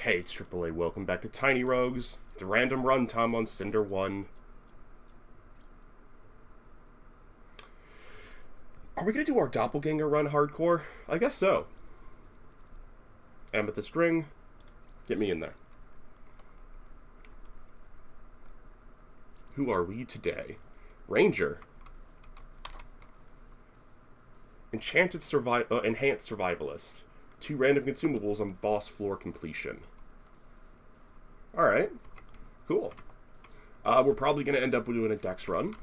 Hey, it's AAA. Welcome back to Tiny Rogues. It's a random runtime on Cinder 1. Are we going to do our Doppelganger run hardcore? I guess so. Amethyst Ring. Get me in there. Who are we today? Ranger. Enhanced Survivalist. 2 random consumables on boss floor completion. Alright. Cool. We're probably going to end up doing a dex run.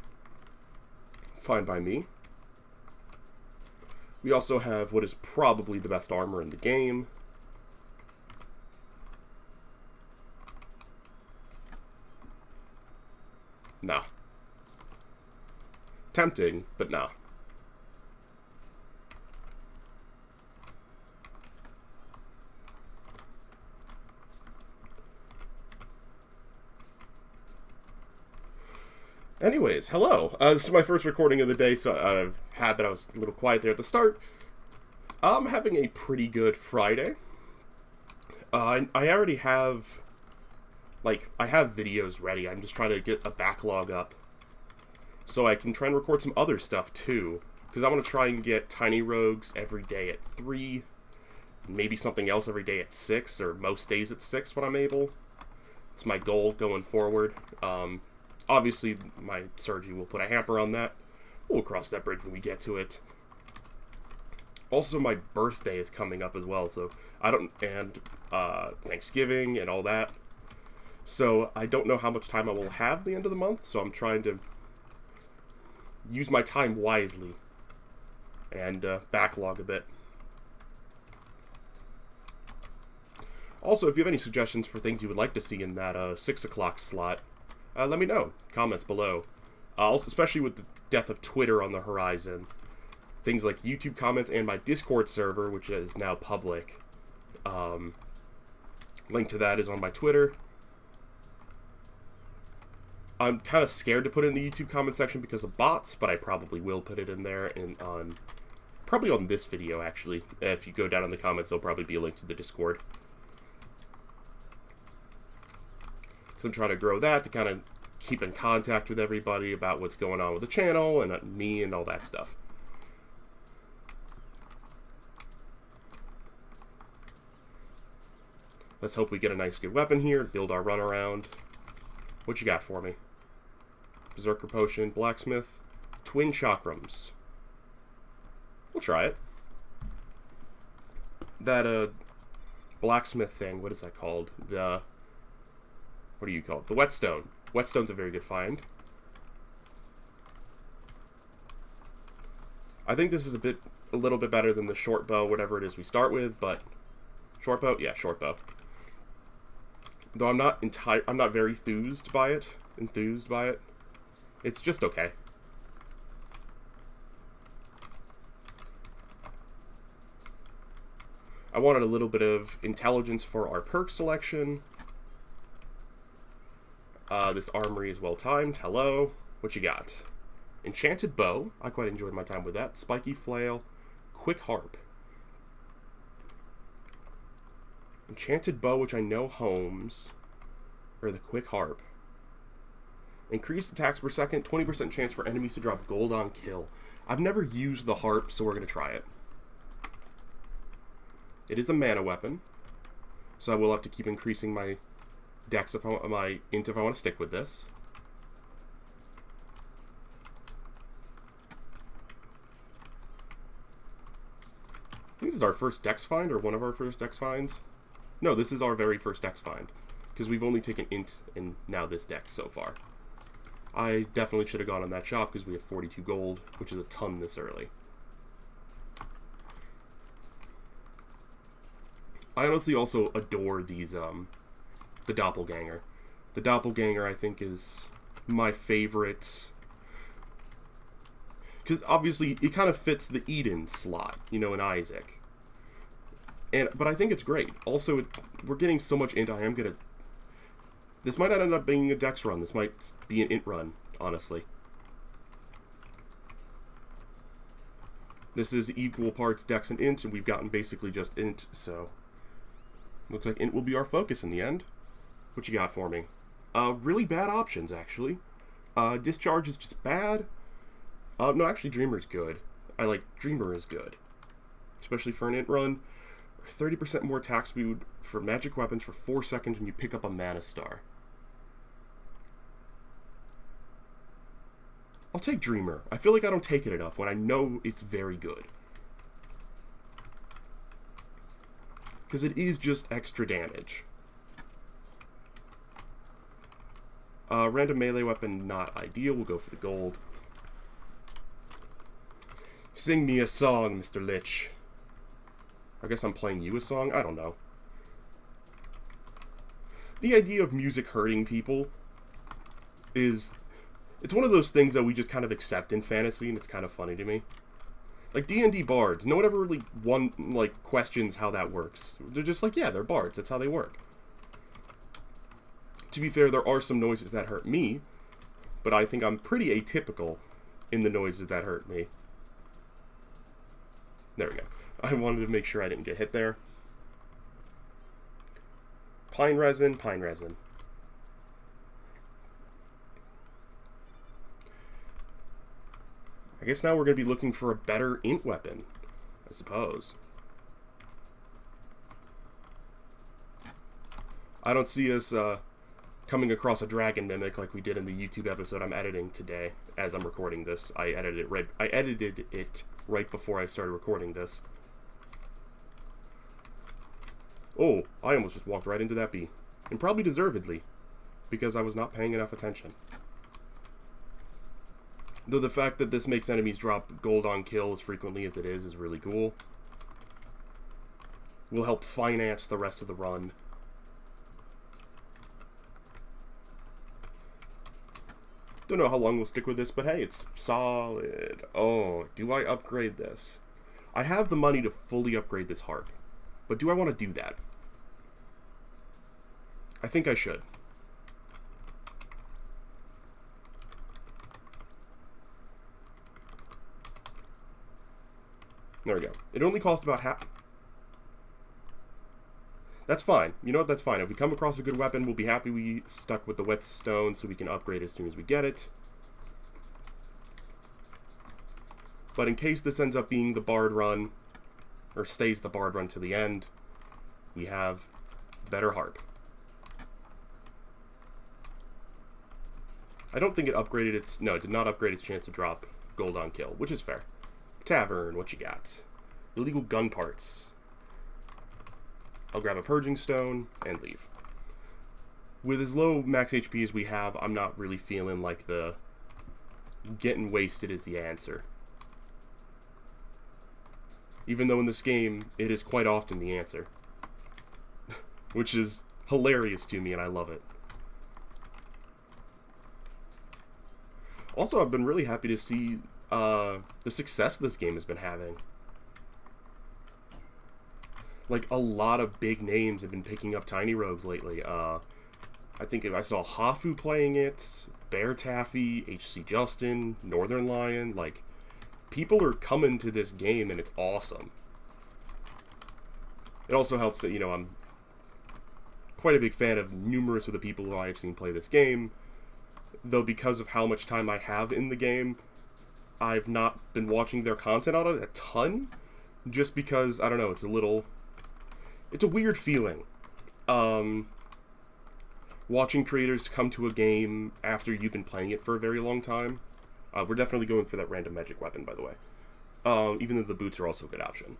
Fine by me. We also have what is probably the best armor in the game. Nah. Tempting, but nah. Anyways, hello. This is my first recording of the day, so I was a little quiet there at the start. I'm having a pretty good Friday. I already have, I have videos ready. I'm just trying to get a backlog up so I can try and record some other stuff, too. Because I want to try and get Tiny Rogues every day at 3, maybe something else every day at 6, or most days at 6 when I'm able. It's my goal going forward. Obviously, my surgery will put a hamper on that. We'll cross that bridge when we get to it. Also, my birthday is coming up as well, so Thanksgiving and all that. So, I don't know how much time I will have at the end of the month, so I'm trying to use my time wisely and backlog a bit. Also, if you have any suggestions for things you would like to see in that 6 o'clock slot, let me know. Comments below. Also, especially with the death of Twitter on the horizon. Things like YouTube comments and my Discord server, which is now public. Link to that is on my Twitter. I'm kind of scared to put it in the YouTube comment section because of bots, but I probably will put it in there probably on this video, actually. If you go down in the comments, there'll probably be a link to the Discord. I'm trying to grow that to kind of keep in contact with everybody about what's going on with the channel and me and all that stuff. Let's hope we get a nice good weapon here, build our run around. What you got for me? Berserker Potion, Blacksmith, Twin Chakrams. We'll try it. That Blacksmith thing, what is that called? What do you call it? The Whetstone. Whetstone's a very good find. I think this is a little bit better than the short bow, whatever it is we start with, but short bow? Yeah, short bow. Though I'm not very enthused by it. It's just okay. I wanted a little bit of intelligence for our perk selection. This armory is well timed. Hello. What you got? Enchanted Bow. I quite enjoyed my time with that. Spiky Flail. Quick Harp. Enchanted Bow, which I know homes. Or the Quick Harp. Increased attacks per second. 20% chance for enemies to drop gold on kill. I've never used the harp, so we're going to try it. It is a mana weapon. So I will have to keep increasing my dex if I want to stick with this. I think this is our first dex find, or one of our first dex finds. No, this is our very first dex find, because we've only taken int and now this dex so far. I definitely should have gone on that shop because we have 42 gold, which is a ton this early. I honestly also adore these the Doppelganger. The Doppelganger, I think, is my favorite. Because, obviously, it kind of fits the Eden slot, in Isaac. But I think it's great. Also, we're getting so much int, this might not end up being a dex run. This might be an int run, honestly. This is equal parts dex and int, and we've gotten basically just int, so Looks like Int will be our focus in the end. What you got for me? Really bad options, actually. Discharge is just bad. No, actually, Dreamer's good. Dreamer is good. Especially for an Int run. 30% more attack speed for magic weapons for 4 seconds when you pick up a Mana Star. I'll take Dreamer. I feel like I don't take it enough when I know it's very good. Because it is just extra damage. Random melee weapon, not ideal. We'll go for the gold. Sing me a song, Mr. Lich. I guess I'm playing you a song? I don't know. The idea of music hurting people is... It's one of those things that we just kind of accept in fantasy, and it's kind of funny to me. Like D&D bards, no one ever really questions how that works. They're just like, yeah, they're bards, that's how they work. To be fair, there are some noises that hurt me, but I think I'm pretty atypical in the noises that hurt me. There we go. I wanted to make sure I didn't get hit there. Pine resin, pine resin. I guess now we're going to be looking for a better Int weapon, I suppose. I don't see us coming across a dragon mimic like we did in the YouTube episode I'm editing today as I'm recording this. I edited it right before I started recording this. Oh, I almost just walked right into that bee. And probably deservedly, because I was not paying enough attention. Though the fact that this makes enemies drop gold on kill as frequently as it is really cool. Will help finance the rest of the run. Don't know how long we'll stick with this, but hey, it's solid. Oh, do I upgrade this? I have the money to fully upgrade this harp, but do I want to do that? I think I should. There we go. It only cost about half. That's fine. You know what? That's fine. If we come across a good weapon, we'll be happy we stuck with the whetstone so we can upgrade as soon as we get it. But in case this ends up being the bard run, or stays the bard run to the end, we have better harp. I don't think it upgraded its... No, it did not upgrade its chance to drop gold on kill, which is fair. Tavern, what you got? Illegal gun parts. I'll grab a purging stone and leave. With as low max HP as we have, I'm not really feeling like the getting wasted is the answer. Even though in this game, it is quite often the answer. Which is hilarious to me, and I love it. Also, I've been really happy to see the success this game has been having. Like, a lot of big names have been picking up Tiny Rogues lately. I think I saw Hafu playing it, Bear Taffy, HC Justin, Northern Lion. Like, people are coming to this game, and it's awesome. It also helps that, you know, I'm quite a big fan of numerous of the people who I have seen play this game. Though because of how much time I have in the game, I've not been watching their content on it a ton. Just because, I don't know, it's a weird feeling. Watching creators come to a game after you've been playing it for a very long time. We're definitely going for that random magic weapon, by the way. Even though the boots are also a good option.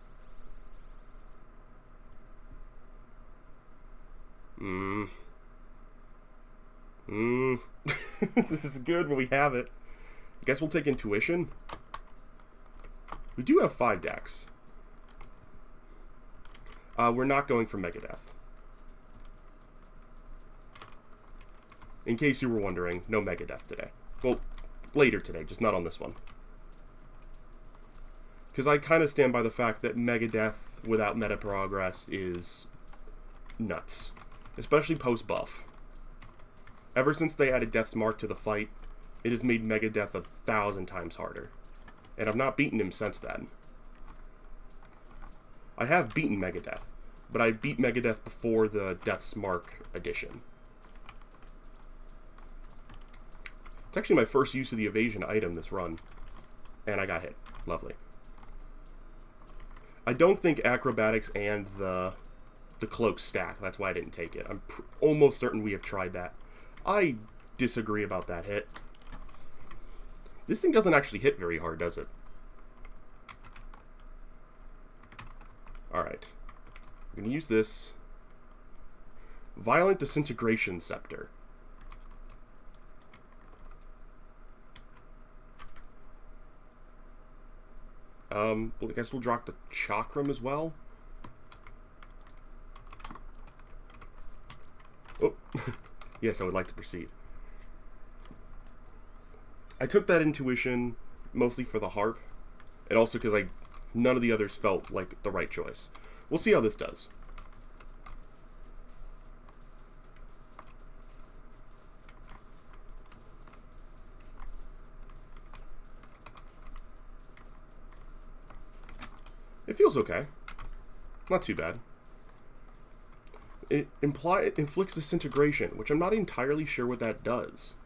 This is good when we have it. I guess we'll take Intuition. We do have 5 decks. We're not going for Megadeth. In case you were wondering, no Megadeth today. Well, later today, just not on this one. Because I kind of stand by the fact that Megadeth without meta progress is nuts. Especially post-buff. Ever since they added Death's Mark to the fight, it has made Megadeth 1,000 times harder. And I've not beaten him since then. I have beaten Megadeth, but I beat Megadeth before the Death's Mark edition. It's actually my first use of the evasion item this run. And I got hit. Lovely. I don't think acrobatics and the cloak stack. That's why I didn't take it. I'm almost certain we have tried that. I disagree about that hit. This thing doesn't actually hit very hard, does it? Alright. I'm going to use this. Violent Disintegration Scepter. Well, I guess we'll drop the Chakram as well. Oh, yes, I would like to proceed. I took that intuition mostly for the harp, and also because none of the others felt like the right choice. We'll see how this does. It feels okay. Not too bad. It inflicts disintegration, which I'm not entirely sure what that does.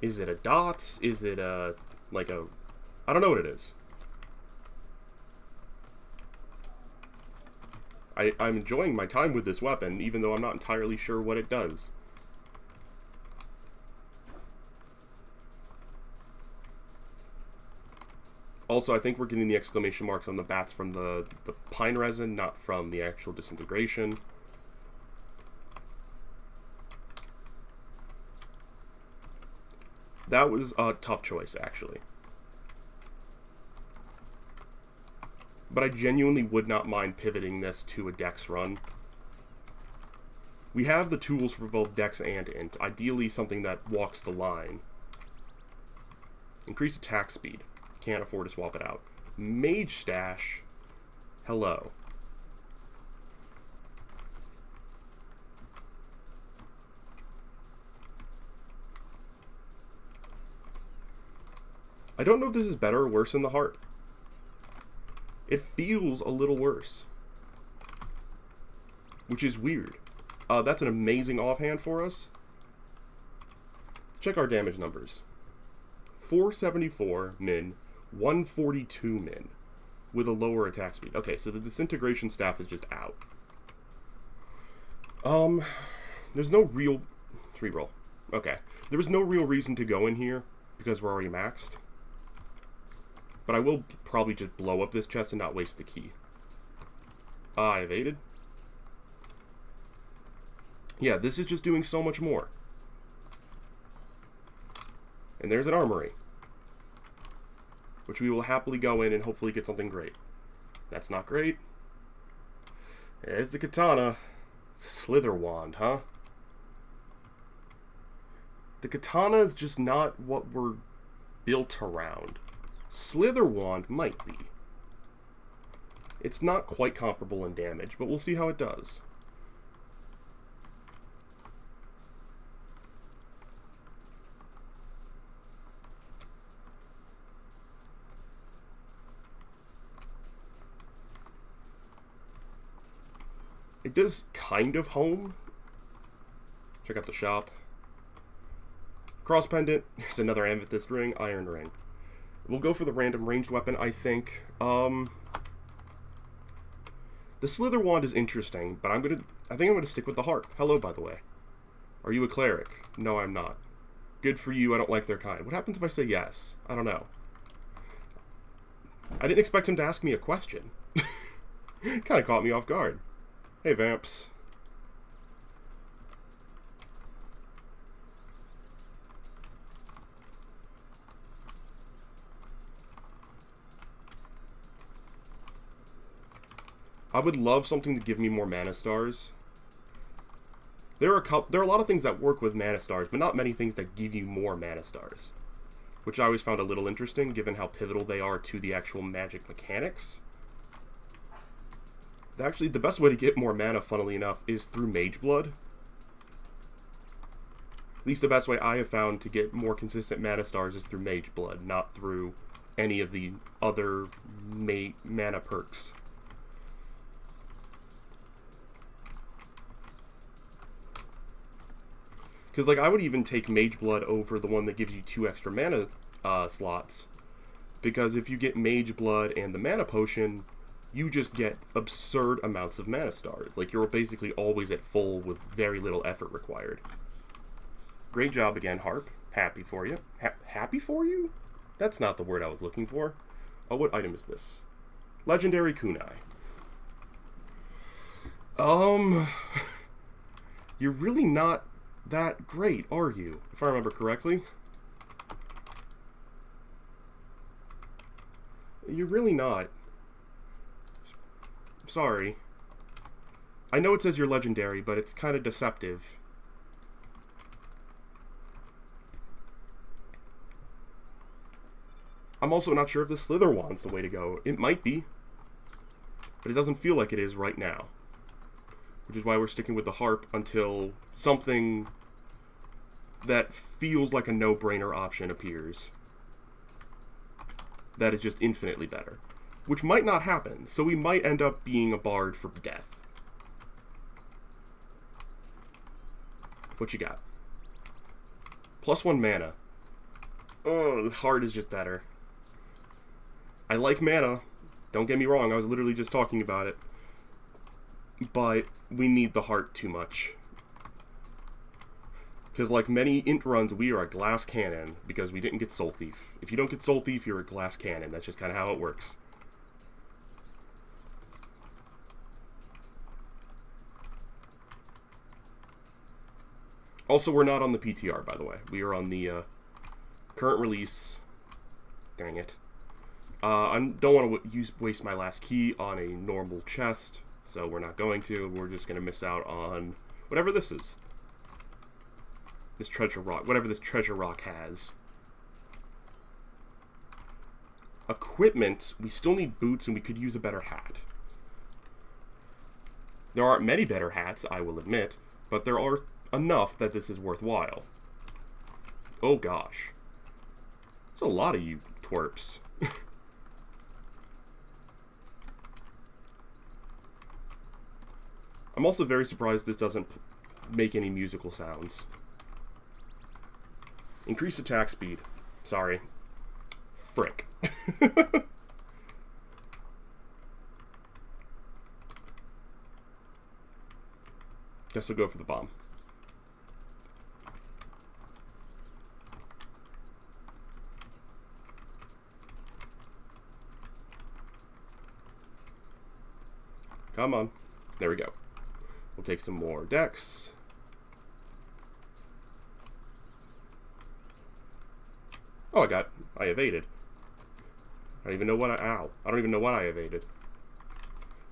Is it a dots? Is it a, like a... I don't know what it is. I'm enjoying my time with this weapon, even though I'm not entirely sure what it does. Also, I think we're getting the exclamation marks on the bats from the pine resin, not from the actual disintegration. That was a tough choice, actually. But I genuinely would not mind pivoting this to a dex run. We have the tools for both dex and int. Ideally, something that walks the line. Increase attack speed. Can't afford to swap it out. Mage stash. Hello. I don't know if this is better or worse than the harp. It feels a little worse. Which is weird. That's an amazing offhand for us. Let's check our damage numbers. 474 min, 142 min, with a lower attack speed. Okay, so the disintegration staff is just out. There's no real... Let's reroll. Okay. There was no real reason to go in here, because we're already maxed. But I will probably just blow up this chest and not waste the key. I evaded. Yeah, this is just doing so much more. And there's an armory, which we will happily go in and hopefully get something great. That's not great. There's the katana. Slither wand, huh? The katana is just not what we're built around. Slither wand might be. It's not quite comparable in damage, but we'll see how it does. It does kind of home. Check out the shop. Cross pendant. Here's another amethyst ring. Iron ring. We'll go for the random ranged weapon, I think. The Slither wand is interesting, but I think I'm gonna stick with the harp. Hello, by the way. Are you a cleric? No, I'm not. Good for you. I don't like their kind. What happens if I say yes? I don't know. I didn't expect him to ask me a question. Kind of caught me off guard. Hey, Vamps. I would love something to give me more mana stars. There are a lot of things that work with mana stars, but not many things that give you more mana stars. Which I always found a little interesting, given how pivotal they are to the actual magic mechanics. Actually, the best way to get more mana, funnily enough, is through Mage Blood. At least the best way I have found to get more consistent mana stars is through Mage Blood, not through any of the other mana perks. Because, like, I would even take Mage Blood over the one that gives you 2 extra mana slots. Because if you get Mage Blood and the Mana Potion, you just get absurd amounts of Mana Stars. Like, you're basically always at full with very little effort required. Great job again, Harp. Happy for you. Happy for you? That's not the word I was looking for. Oh, what item is this? Legendary Kunai. You're really not that great, are you? If I remember correctly. You're really not. Sorry. I know it says you're legendary, but it's kind of deceptive. I'm also not sure if the Slither Wand's the way to go. It might be. But it doesn't feel like it is right now. Which is why we're sticking with the Harp until something that feels like a no-brainer option appears. That is just infinitely better. Which might not happen, so we might end up being a bard for death. What you got? +1 mana. Oh, the heart is just better. I like mana. Don't get me wrong, I was literally just talking about it. But we need the heart too much. Because like many int runs, we are a glass cannon because we didn't get Soul Thief. If you don't get Soul Thief, you're a glass cannon. That's just kind of how it works. Also, we're not on the PTR, by the way. We are on the current release. Dang it. I don't want to waste my last key on a normal chest, so we're not going to. We're just going to miss out on whatever this is. This treasure rock. Whatever this treasure rock has. Equipment. We still need boots, and we could use a better hat. There aren't many better hats, I will admit, but there are enough that this is worthwhile. Oh gosh. There's a lot of you twerps. I'm also very surprised this doesn't make any musical sounds. Increase attack speed. Sorry. Frick. Guess I'll go for the bomb. Come on. There we go. We'll take some more dex. Oh, I evaded. I don't even know what I don't even know what I evaded.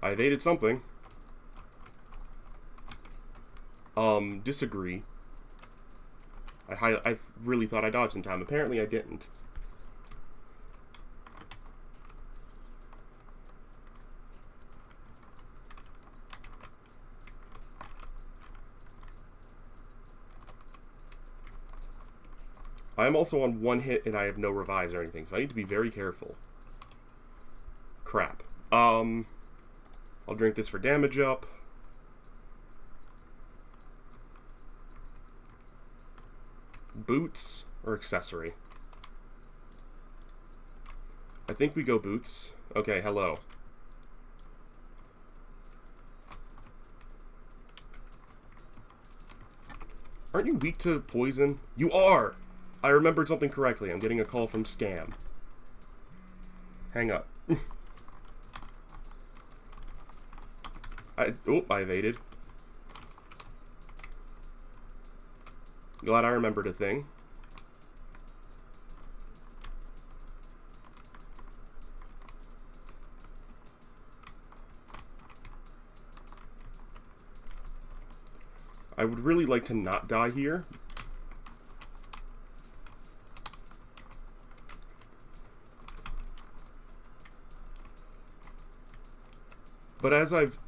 I evaded something. Disagree. I really thought I dodged in time. Apparently I didn't. I am also on 1 hit and I have no revives or anything, so I need to be very careful. Crap. I'll drink this for damage up. Boots or accessory? I think we go boots. Okay, hello. Aren't you weak to poison? You are! I remembered something correctly. I'm getting a call from Scam. Hang up. I evaded. Glad I remembered a thing. I would really like to not die here. But as I've...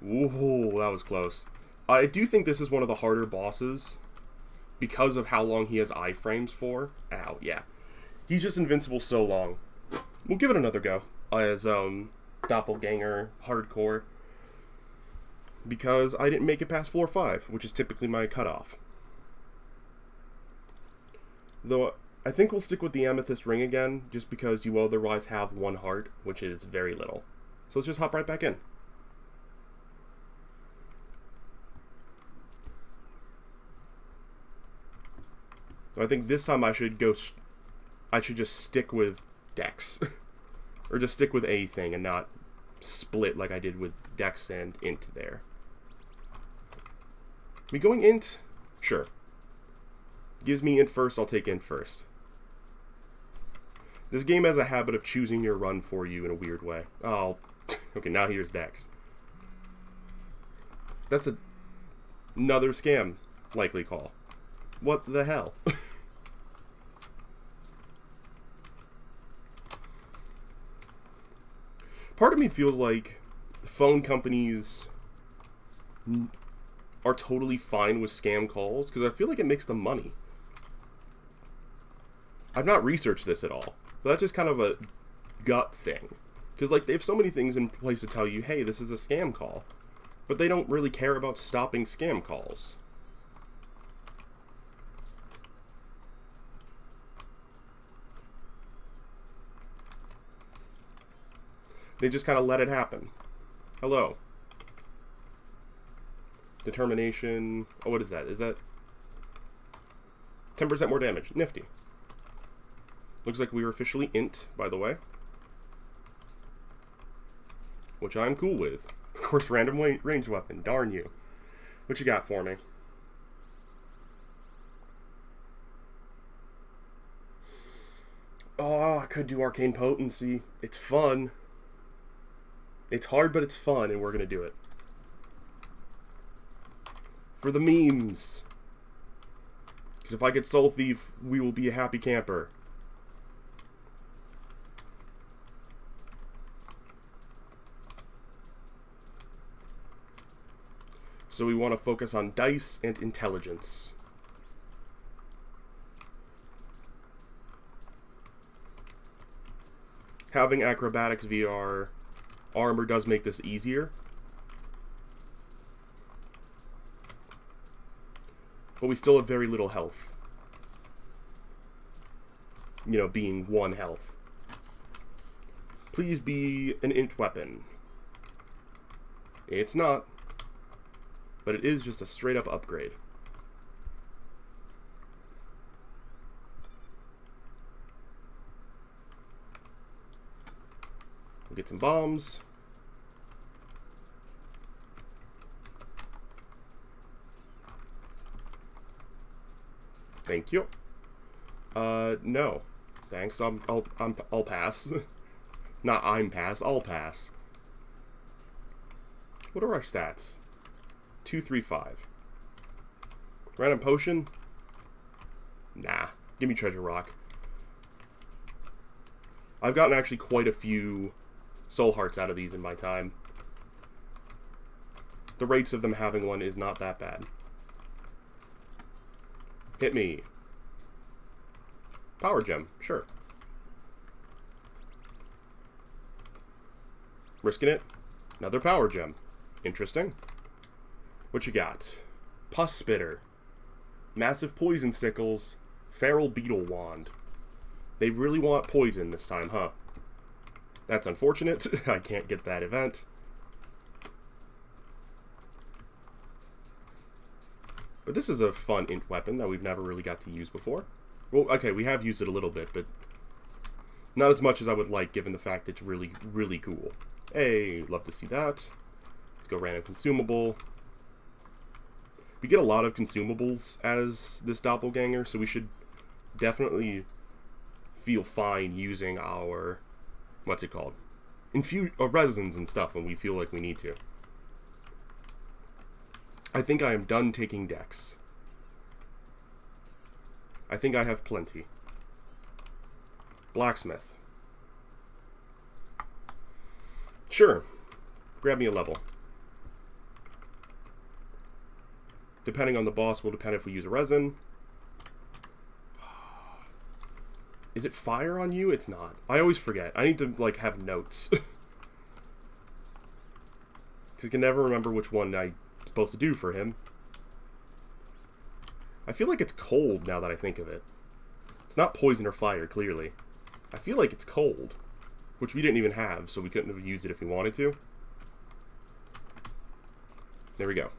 Ooh, that was close. I do think this is one of the harder bosses because of how long he has iframes for. Ow, yeah. He's just invincible so long. We'll give it another go as Doppelganger Hardcore because I didn't make it past floor 5, which is typically my cutoff. Though, I think we'll stick with the amethyst ring again, just because you otherwise have 1 heart, which is very little. So let's just hop right back in. I think this time I should just stick with Dex. Or just stick with a thing and not split like I did with Dex and Int there. Me going Int? Sure. Gives me Int first, I'll take Int first. This game has a habit of choosing your run for you in a weird way. Oh, okay, now here's Dex. That's another scam, likely call. What the hell? Part of me feels like phone companies are totally fine with scam calls, because I feel like it makes them money. I've not researched this at all, but that's just kind of a gut thing. Because, like, they have so many things in place to tell you, hey, this is a scam call. But they don't really care about stopping scam calls. They just kind of let it happen. Hello. Determination. Oh, what is that? Is that 10% more damage? Nifty. Looks like we are officially Int, by the way. Which I'm cool with. Of course, random range weapon. Darn you. What you got for me? Oh, I could do Arcane Potency. It's fun. It's hard, but it's fun, and we're gonna do it. For the memes. Because if I get Soul Thief, we will be a happy camper. So we want to focus on dice and intelligence. Having Acrobatics VR armor does make this easier. But we still have very little health. You know, being 1 health. Please be an Int weapon. It's not. But it is just a straight up upgrade. We'll get some bombs. Thank you. No. Thanks. I'll pass. Not I'm pass, I'll pass. What are our stats? 2, 3, 5. Random potion? Nah. Give me treasure rock. I've gotten actually quite a few soul hearts out of these in my time. The rates of them having one is not that bad. Hit me. Power gem, sure. Risking it. Another power gem. Interesting. What you got? Pus Spitter. Massive Poison Sickles. Feral Beetle Wand. They really want poison this time, huh? That's unfortunate. I can't get that event. But this is a fun Int weapon that we've never really got to use before. Well, okay, we have used it a little bit, but not as much as I would like, given the fact it's really, really cool. Hey, love to see that. Let's go random consumable. We get a lot of consumables as this doppelganger, so we should definitely feel fine using our, what's it called? Resins and stuff when we feel like we need to. I think I am done taking Dex. I think I have plenty. Blacksmith. Sure. Grab me a level. Depending on the boss will depend if we use a resin. Is it fire on you? It's not. I always forget. I need to, like, have notes. Because I can never remember which one I'm supposed to do for him. I feel like it's cold now that I think of it. It's not poison or fire, clearly. I feel like it's cold, which we didn't even have, so we couldn't have used it if we wanted to. There we go.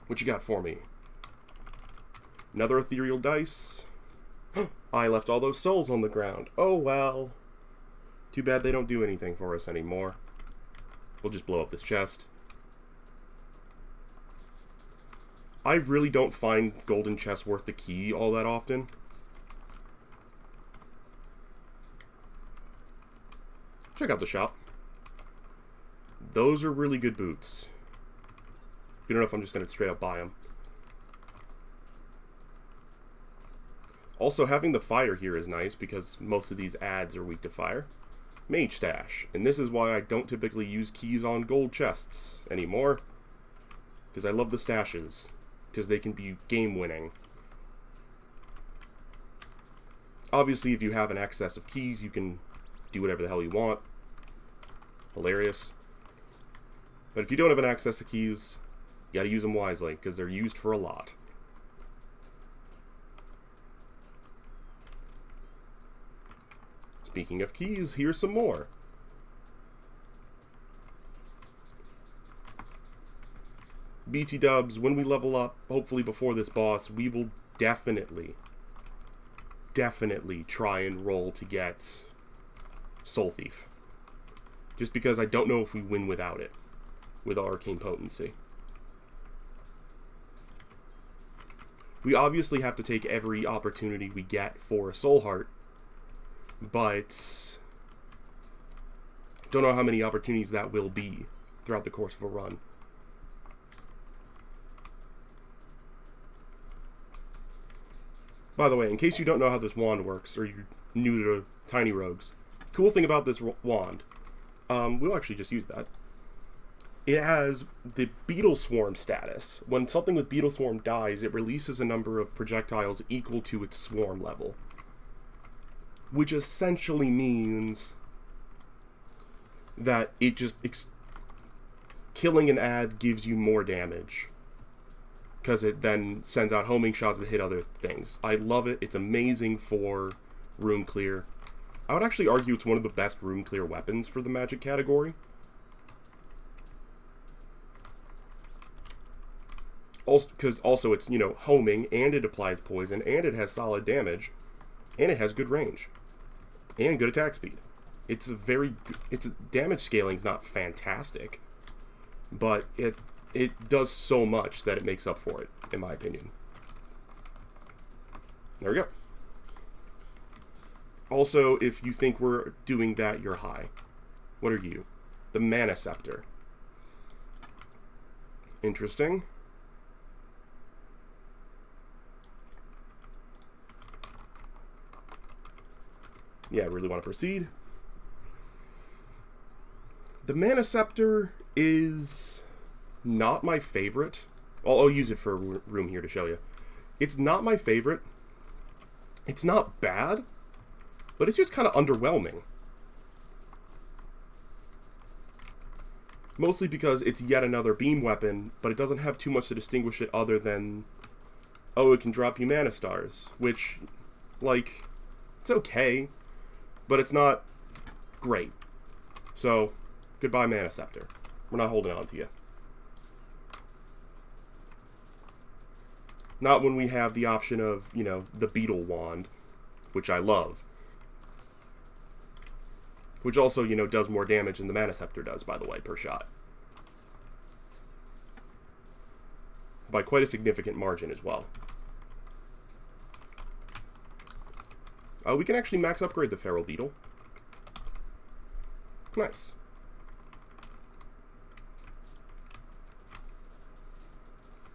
What you got for me? Another ethereal dice. I left all those souls on the ground. Oh well. Too bad they don't do anything for us anymore. We'll just blow up this chest. I really don't find golden chests worth the key all that often. Check out the shop. Those are really good boots. Good enough, I'm just going to straight up buy them. Also, having the fire here is nice because most of these ads are weak to fire. Mage stash. And this is why I don't typically use keys on gold chests anymore. Because I love the stashes. Because they can be game winning. Obviously, if you have an excess of keys, you can do whatever the hell you want. Hilarious. But if you don't have an excess of keys, you gotta use them wisely, because they're used for a lot. Speaking of keys, here's some more. BT dubs, when we level up, hopefully before this boss, we will definitely try and roll to get Soul Thief. Just because I don't know if we win without it, with Arcane Potency. We obviously have to take every opportunity we get for a Soul Heart, but don't know how many opportunities that will be throughout the course of a run. By the way, in case you don't know how this wand works, or you're new to Tiny Rogues, cool thing about this wand, we'll actually just use that. It has the Beetle Swarm status. When something with Beetle Swarm dies, it releases a number of projectiles equal to its swarm level. Which essentially means that it just... killing an ad gives you more damage. Because it then sends out homing shots that hit other things. I love it. It's amazing for room clear. I would actually argue it's one of the best room clear weapons for the magic category. Also, because also it's, you know, homing, and it applies poison, and it has solid damage, and it has good range, and good attack speed. It's a very... its damage scaling's not fantastic, but it does so much that it makes up for it, in my opinion. There we go. Also, if you think we're doing that, you're high. What are you? The Mana Scepter. Interesting. Yeah, I really want to proceed. The Mana Scepter is not my favorite. I'll use it for a room here to show you. It's not my favorite. It's not bad, but it's just kind of underwhelming. Mostly because it's yet another beam weapon, but it doesn't have too much to distinguish it other than, oh, it can drop you Mana Stars, which, like, it's okay, but it's not great. So, goodbye Mana Scepter. We're not holding on to you. Not when we have the option of, you know, the Beetle Wand, which I love. Which also, you know, does more damage than the Mana Scepter does, by the way, per shot. By quite a significant margin as well. We can actually max upgrade the Feral Beetle. Nice.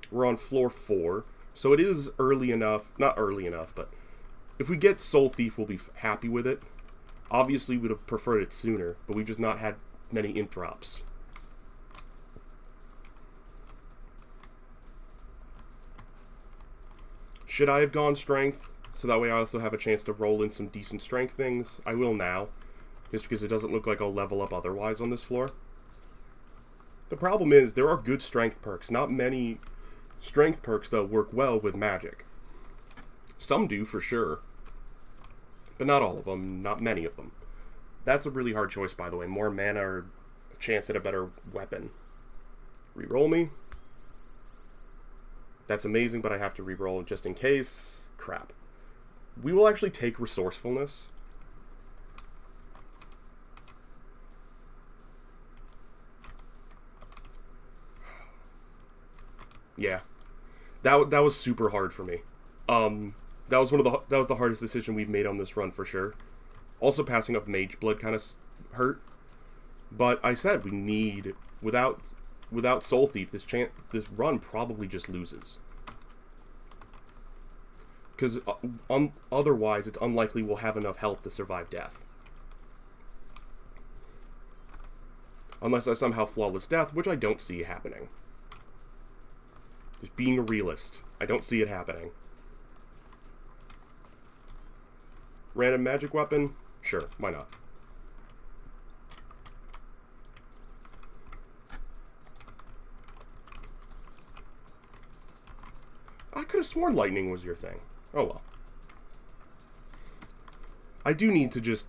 We're on floor 4. So it is early enough, not early enough, but if we get Soul Thief, we'll be happy with it. Obviously, we'd have preferred it sooner, but we've just not had many int drops. Should I have gone Strength, so that way I also have a chance to roll in some decent Strength things? I will now, just because it doesn't look like I'll level up otherwise on this floor. The problem is, there are good Strength perks. Not many Strength perks, though, work well with magic. Some do, for sure. But not all of them, not many of them. That's a really hard choice, by the way. More mana or a chance at a better weapon. Reroll me. That's amazing, but I have to reroll just in case. Crap. We will actually take resourcefulness. Yeah. That was super hard for me. That was the hardest decision we've made on this run for sure. Also, passing up Mage Blood kind of hurt. But I said we need without Soul Thief, this run probably just loses. Because otherwise, it's unlikely we'll have enough health to survive death. Unless I somehow flawless death, which I don't see happening. Just being a realist, I don't see it happening. Random magic weapon? Sure, why not? I could have sworn lightning was your thing. Oh well. I do need to just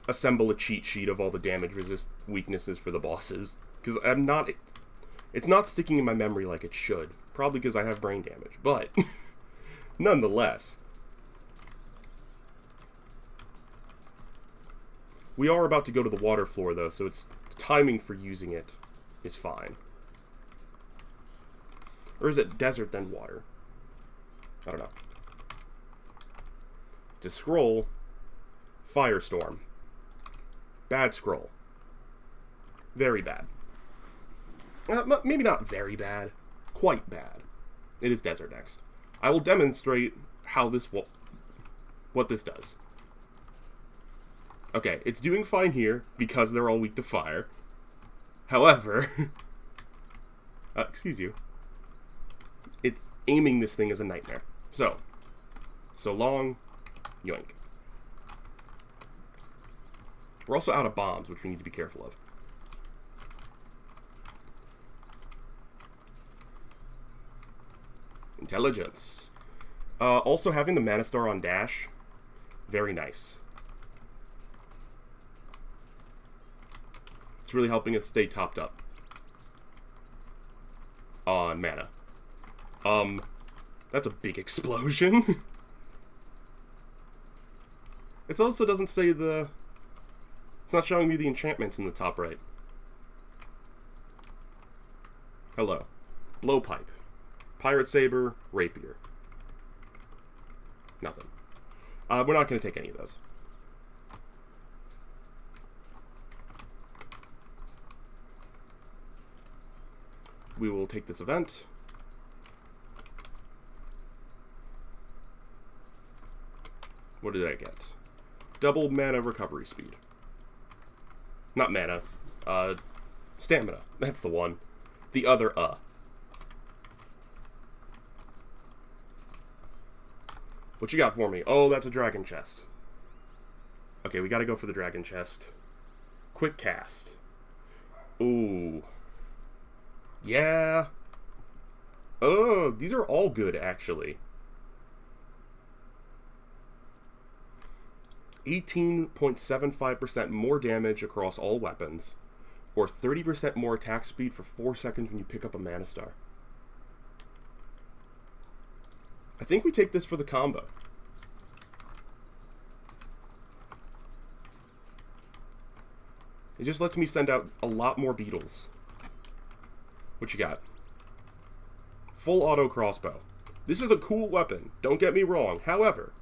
assemble a cheat sheet of all the damage resist weaknesses for the bosses. Because it's not sticking in my memory like it should. Probably because I have brain damage. But, nonetheless. We are about to go to the water floor, though, so the timing for using it is fine. Or is it desert then water? I don't know. To scroll, Firestorm. Bad scroll. Very bad. Maybe not very bad. Quite bad. It is desert next. I will demonstrate how what this does. Okay, it's doing fine here because they're all weak to fire. However, excuse you. It's aiming this thing as a nightmare. So long, yoink. We're also out of bombs, which we need to be careful of. Intelligence. Also having the Mana Star on dash, very nice. It's really helping us stay topped up on mana. That's a big explosion. It also doesn't say it's not showing me the enchantments in the top right. Hello. Blowpipe. Pirate Saber. Rapier. Nothing. We're not going to take any of those. We will take this event. What did I get? Double mana recovery speed. Not mana. Stamina. That's the one. The other, What you got for me? Oh, that's a dragon chest. Okay, we gotta go for the dragon chest. Quick cast. Ooh. Yeah. Oh, these are all good, actually. 18.75% more damage across all weapons, or 30% more attack speed for 4 seconds when you pick up a Mana Star. I think we take this for the combo. It just lets me send out a lot more beetles. What you got? Full auto crossbow. This is a cool weapon, don't get me wrong. However,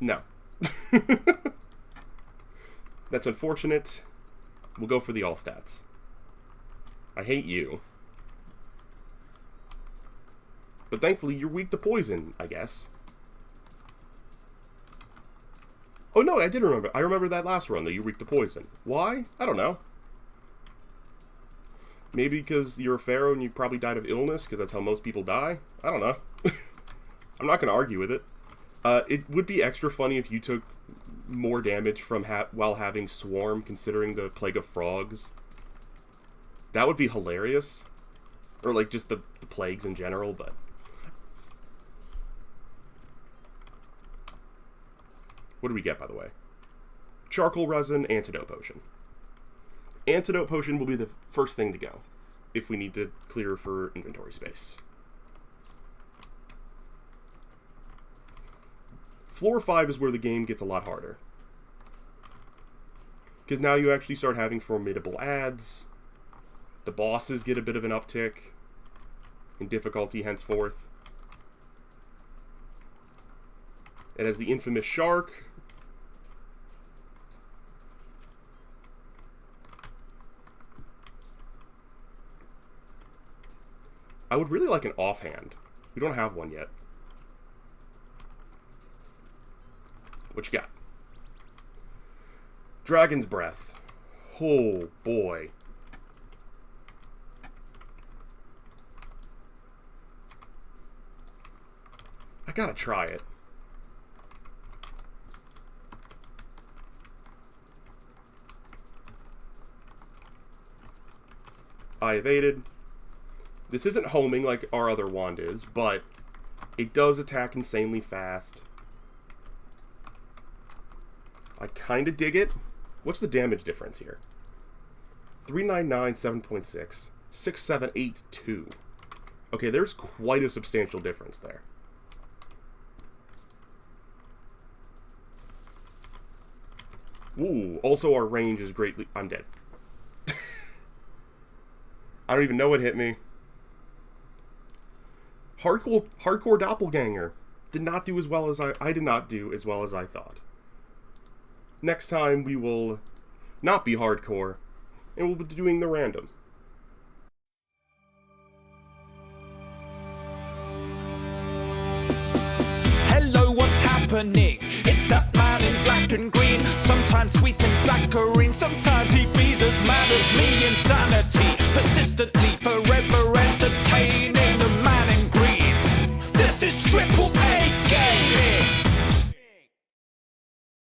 no. That's unfortunate. We'll go for the all stats. I hate you. But thankfully, you're weak to poison, I guess. Oh no, I did remember. I remember that last run that you were weak to poison. Why? I don't know. Maybe because you're a pharaoh and you probably died of illness, because that's how most people die? I don't know. I'm not going to argue with it. It would be extra funny if you took more damage from while having Swarm, considering the Plague of Frogs. That would be hilarious. Or like just the plagues in general, but... What do we get, by the way? Charcoal resin, antidote potion. Antidote potion will be the first thing to go, if we need to clear for inventory space. Floor 5 is where the game gets a lot harder. Because now you actually start having formidable adds. The bosses get a bit of an uptick in difficulty henceforth. It has the infamous shark. I would really like an offhand. We don't have one yet. What you got? Dragon's Breath. Oh, boy. I gotta try it. I evaded. This isn't homing like our other wand is, but it does attack insanely fast. I kind of dig it. What's the damage difference here? 399, 7.6. 6782. Okay, there's quite a substantial difference there. Ooh, also our range is greatly... I'm dead. I don't even know what hit me. Hardcore doppelganger. Did not do as well as I did not do as well as I thought. Next time we will not be hardcore, and we'll be doing the random. Hello, what's happening? It's that man in black and green. Sometimes sweet and saccharine. Sometimes he be as mad as me. Insanity, persistently, forever.